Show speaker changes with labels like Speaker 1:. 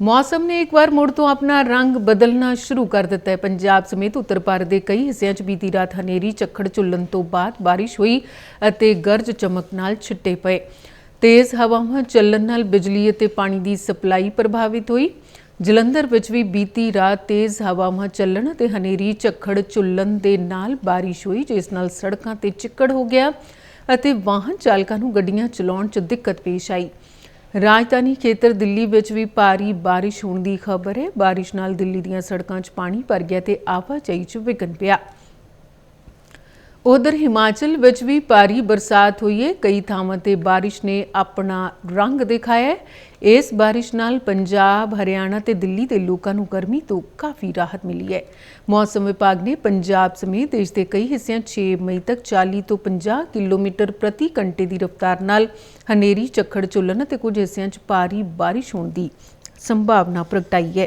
Speaker 1: मौसम ने एक बार मुड़ तो अपना रंग बदलना शुरू कर दिता है। पंजाब समेत उत्तर भारत के कई हिस्सों च बीती रात हनेरी झक्खड़ झुल्लन तो बाद बारिश हुई अते गरज चमक नाल छिट्टे पे। तेज़ हवावां चलण नाल बिजली अते पानी की सप्लाई प्रभावित हुई। जलंधर विच भी बीती रात तेज़ हवावां चलण अते हनेरी झक्खड़ झुल्लन दे नाल बारिश हुई, जिस नाल सड़कां ते चिक्कड़ हो गया अते वाहन चालकां नूं गड्डियां चलाउण च दिक्कत पेश आई। राजधानी खेतर दिल्ली विच भी भारी बारिश होने की खबर है। बारिश नाल दिल्ली दीयां सड़कां 'च पानी भर गया ते आवाजाही 'च विघन पिया। उधर हिमाचल विच भी भारी बरसात हुई है। कई थावां ते बारिश ने अपना रंग दिखाया है। इस बारिश नाल पंजाब, हरियाणा ते दिल्ली के लोगों को गर्मी तो काफ़ी राहत मिली है। मौसम विभाग ने पंजाब समेत देश के कई हिस्सों 6 मई तक 40 तो 50 किलोमीटर प्रति घंटे की रफ्तार नाल हनेरी झक्खड़ झुल्लन ते कुछ हिस्सों 'च भारी बारिश होने की संभावना प्रगटाई है।